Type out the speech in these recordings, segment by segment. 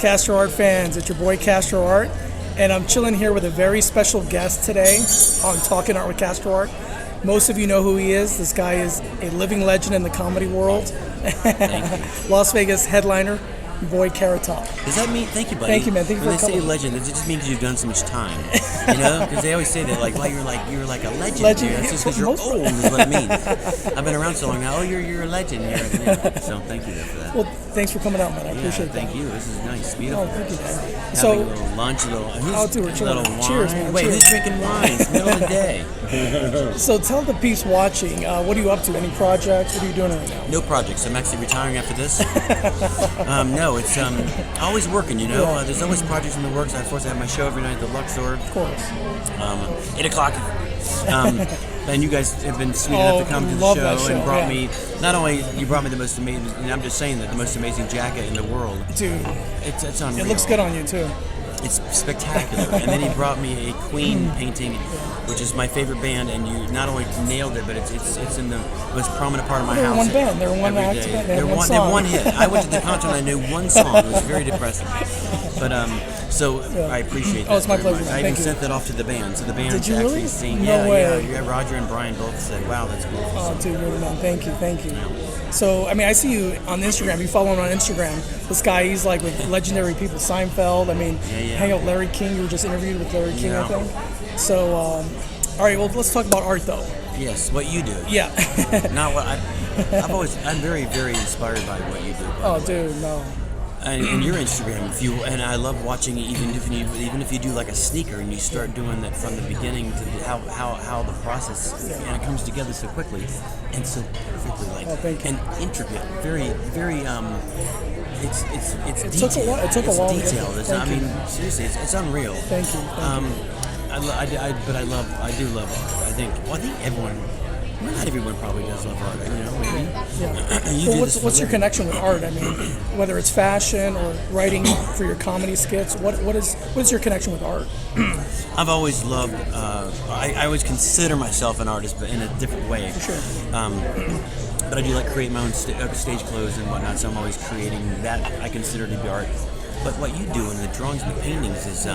Castro Art fans? It's your boy Castro Art, and I'm chilling here with a very special guest today on Talking Art with Castro Art. Most of you know who he is. This guy is a living legend in the comedy world. Las Vegas headliner, your boy Carrot Top. Does that mean, thank you, buddy. Thank you, man. Thank you when for they coming. say legend, does it just mean because you've done so much time? You know, because they always say that, like, well, you're like a legend. Legend, It's just yeah, because you're most- old is what it means. I've been around so long now. Oh, you're a legend. So thank you for that. Well, thanks for coming out, man. I appreciate that. Thank you. This is nice, beautiful. Oh, thank you, man. Having So, a little lunch, a little. I'll do it. Little wine. Cheers, man. Wait, Cheers. who's drinking wine? It's the middle of the day. so tell the peeps watching, what are you up to? Any projects? What are you doing right now? No projects. I'm actually retiring after this. No, it's always working. You know, Yeah. there's always projects in the works. Of course, I have my show every night at the Luxor. Of course. 8 o'clock. And you guys have been sweet Oh, enough to come to the love show, that show, and brought yeah. me. Not only you brought me the most amazing, and I'm just saying that the most amazing jacket in the world. Dude, It's unreal. it looks good on you, too. It's spectacular. And then he brought me a Queen painting, which is my favorite band, and you not only nailed it, but it's in the most prominent part of my They're house. one band. They're one every act day. band. They They're have one they're song. one hit. I went to the concert and I knew one song. It was very depressing. But so I appreciate that. Oh, it's my very pleasure, much. man. I even Thank you. sent that off to the band. So the band Did you actually really? sing. No way. Yeah. Roger and Brian both said, "Wow, that's beautiful." Oh, dude, you're the man. Thank you. So, I mean, I see you on Instagram. You follow him on Instagram. This guy, he's like with legendary people, Seinfeld. I mean, Yeah. hang out with Larry King. You were just interviewed with Larry King, Yeah. I think. So, all right, well, let's talk about art, though. Yes, what you do. Yeah. Not what I'm very, very inspired by what you do. Oh, dude, no. And your Instagram, and I love watching it, even if you do like a sneaker and you start doing that from the beginning to how the process and it comes together so quickly and so perfectly, like Oh, thank you. and intricate, very it's It detailed. took a while- it took a It's while to get detailed. there. It's, I Thank you. mean, seriously, it's unreal. Thank you. I do love art. I think everyone. Well, not everyone probably does love art, you know, maybe. Yeah. You Well, do what's this your for- connection with art? I mean, whether it's fashion or writing for your comedy skits, what is your connection with art? I've always loved. I always consider myself an artist, but in a different way. For sure. But I do like create my own stage clothes and whatnot, so I'm always creating that. I consider to be art. But what you do in the drawings and the paintings is,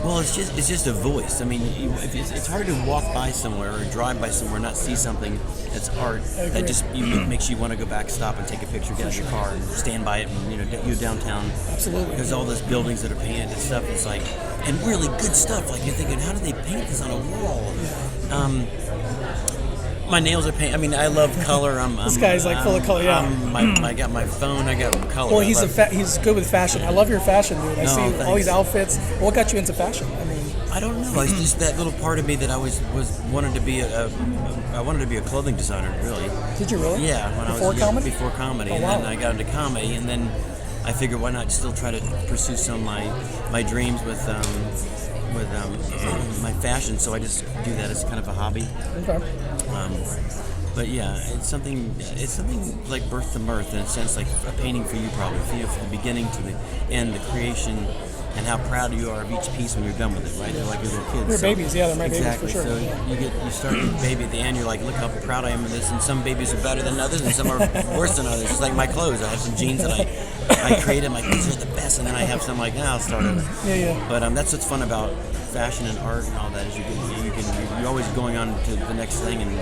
well, it's just a voice. I mean, it's hard to walk by somewhere or drive by somewhere and not see something that's art agree. that just makes you want to go back, stop, and take a picture, get out of your car, and stand by it, and you're downtown. Absolutely. There's all those buildings that are painted and stuff. It's like, and really good stuff. Like you're thinking, how do they paint this on a wall? My nails are painted. I mean, I love color. This guy's like full of color, yeah. I got my phone. I got color. Well, I he's love- he's good with fashion. I love your fashion, dude. I No, see all thanks. these outfits. What got you into fashion? I mean, I don't know. It's just that little part of me that I wanted to be I wanted to be a clothing designer. Really. did you really? Yeah. When Before I was young, comedy? Before comedy, Oh, and wow. then I got into comedy, and then I figured why not still try to pursue some of my dreams with my fashion. So I just do that as kind of a hobby. Okay. But yeah, it's something like birth to mirth in a sense, like a painting for you probably, from the beginning to the end, the creation, and how proud you are of each piece when you're done with it, right? They're like your little kids. They're babies, yeah, they're my exactly. babies for sure. So you start with a baby at the end, you're like, look how proud I am of this, and some babies are better than others, and some are worse than others. It's like my clothes. I have some jeans that I created, my clothes are the best, and then I have some like, I'll start over. Yeah. But that's what's fun about fashion and art and all that is you're always going on to the next thing and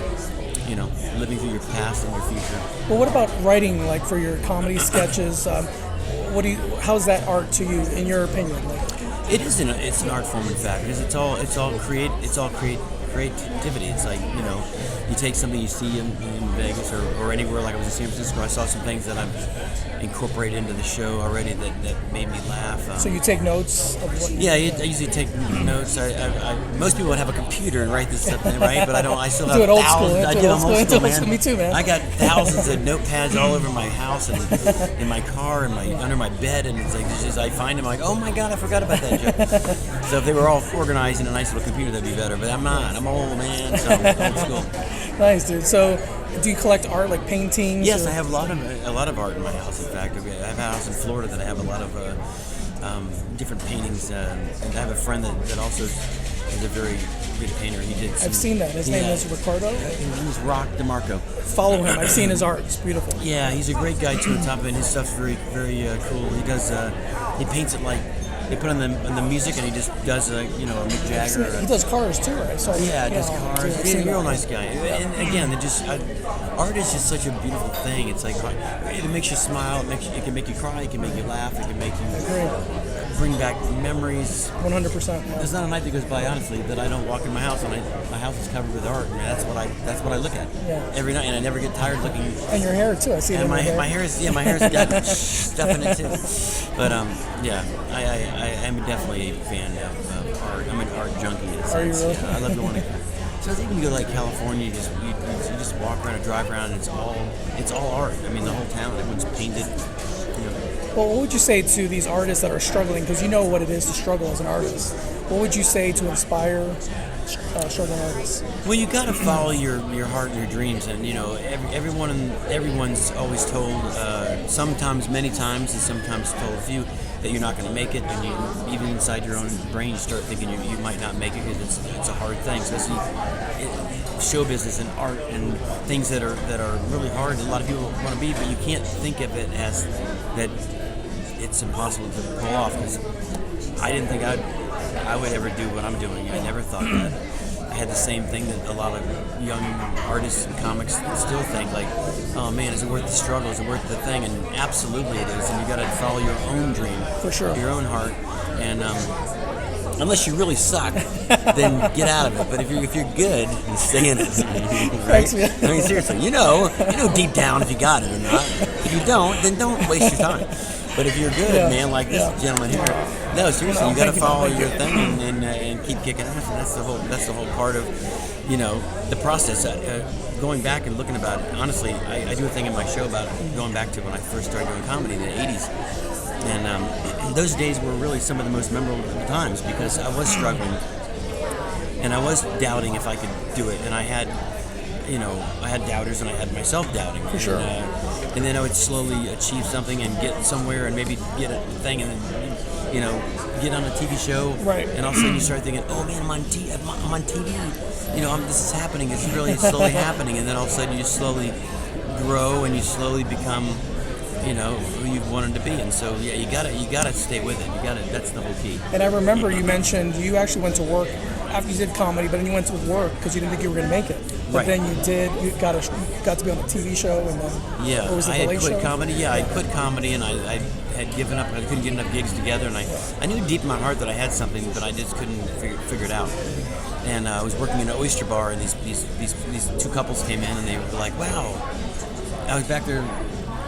living through your past and your future. Well, what about writing, like for your comedy sketches? How's that art to you, in your opinion? Like, It's an art form, in fact, because it's all creativity. It's like you take something you see in Vegas or anywhere. Like I was in San Francisco, I saw some things that I've incorporated into the show already that made me laugh. so you take notes of what? Yeah, I usually take notes. Most people would have a computer and write this stuff in, right? But I don't. I still have Do it old school. thousands. I Do do it it old old school. school, Do it old school. man. Me too, man. I got thousands of notepads all over my house and in my car and under my bed, and it's like I find them like, oh my god, I forgot about that joke. So if they were all organized in a nice little computer, that'd be better. But I'm not. I'm old, man. So I'm old school. Nice, dude. So, do you collect art, like paintings? Yes, or- I have a lot of art in my house. In fact, I have a house in Florida that I have a lot of different paintings, and I have a friend that also is a very good painter. He did. I've seen that. His name is Ricardo. He's Rock DeMarco. Follow him. I've seen his art. It's beautiful. Yeah, he's a great guy too. On top of it, his stuff's very, very cool. He does. He paints it like they put on the music, and he just does a Mick Jagger. He does cars too, right? So yeah, does cars. He's a real nice guy. Yeah. And again, art is just such a beautiful thing. It's like it makes you smile. It can make you cry. It can make you laugh. It can make you bring back memories. 100%. There's not a night that goes by, honestly, that I don't walk in my house and my house is covered with art. And that's what I look at every night, and I never get tired looking. And your hair too. I see. And my hair's got stuff in it too. But I am definitely a fan of art. I'm an art junkie. In a sense. Are you really? Yeah, I love going to. So I think when you go to like California, you just walk around and drive around, and it's all art. I mean, the whole town, everyone's painted. Well, what would you say to these artists that are struggling? Because you know what it is to struggle as an artist. What would you say to inspire struggling artists? Well, you got to follow your heart and your dreams, and everyone's always told, sometimes many times, and sometimes told a few, that you're not going to make it, and you even inside your own brain you start thinking you might not make it because it's a hard thing, especially show business and art and things that are really hard. A lot of people want to be, but you can't think of it as that. It's impossible to pull off because I didn't think I would ever do what I'm doing. I never thought that. I had the same thing that a lot of young artists and comics still think, like, oh man, is it worth the struggle? Is it worth the thing? And absolutely it is. And you got to follow your own dream, for sure, your own heart. And unless you really suck, then get out of it. But if you're good, then stay in it. Right? I mean, seriously, you know deep down if you got it or not. If you don't, then don't waste your time. But if you're good, man, like this gentleman here, no, seriously, you got to follow your thing and keep kicking ass. And that's the whole part of, the process. Going back and looking about it, honestly, I do a thing in my show about going back to when I first started doing comedy in the 80s. And those days were really some of the most memorable times because I was struggling and I was doubting if I could do it. And I had doubters and I had myself doubting. For sure. And then I would slowly achieve something and get somewhere and maybe get a thing and then, get on a TV show. Right. And all of a sudden you start thinking, oh man, I'm on TV. This is happening. It's really slowly happening. And then all of a sudden you slowly grow and you slowly become, who you've wanted to be. And so, yeah, you gotta stay with it. That's the whole key. And I remember you mentioned you actually went to work after you did comedy, but then you went to work because you didn't think you were going to make it. But right. then you got to be on a TV show, and then I had quit comedy. Yeah, I quit comedy, and I had given up. I couldn't get enough gigs together, and I knew deep in my heart that I had something, but I just couldn't figure it out. And I was working in an oyster bar, and these two couples came in, and they were like, "Wow!" I was back there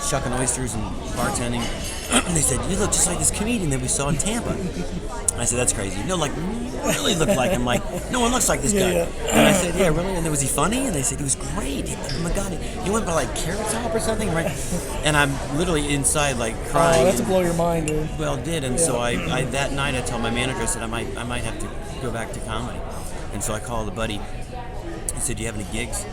shucking oysters and bartending. And they said, "You look just like this comedian that we saw in Tampa." I said, "That's crazy. No, like really looked like him. Like no one looks like this guy." Yeah. And I said, "Yeah, really." And was he funny? And they said he was great. Oh my God, he went by like Carrot Top or something, right? And I'm literally inside like crying. Oh, that's to blow your mind, dude. Well, it did. And so I that night I told my manager, I said I might have to go back to comedy. And so I called a buddy. He said, "Do you have any gigs?"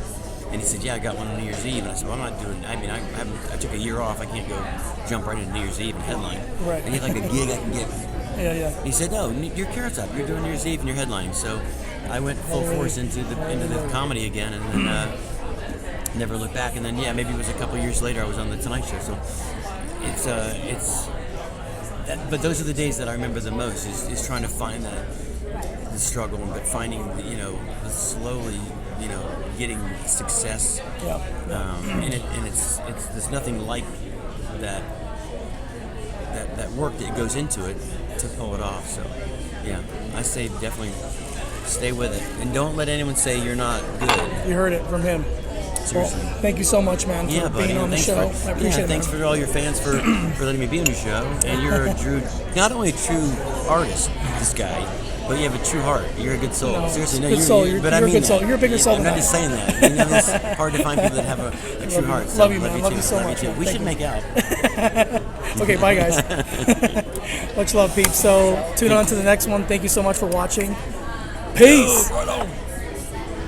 And he said, "Yeah, I got one on New Year's Eve." And I said, "Well, I'm not doing. I mean, I took a year off. I can't go jump right into New Year's Eve and headline. Right. I need like a gig I can get." Yeah. He said, "No, you're Carrot Top. You're doing New Year's Eve and you're headlining." So I went full force into the comedy again, and then never looked back. And then maybe it was a couple years later I was on the Tonight Show. So it's. But those are the days that I remember the most. Is trying to find the struggle, but finding the slowly. Getting success, and it's there's nothing like that work that goes into it to pull it off. So, yeah, I say definitely stay with it, and don't let anyone say you're not good. You heard it from him. Seriously. Well, thank you so much, man, for being on the show. I appreciate it. Thanks for all your fans for letting me be on your show. And you're not only a true artist, this guy, but you have a true heart. You're a good soul. No, seriously, no, good soul. You're a good soul. You're a bigger soul I'm than not just saying that. It's hard to find people that have a true heart. So love you, man. Love you so love much. You too. We should make out. Okay, bye, guys. Much love, peeps. So tune on to the next one. Thank you so much for watching. Peace.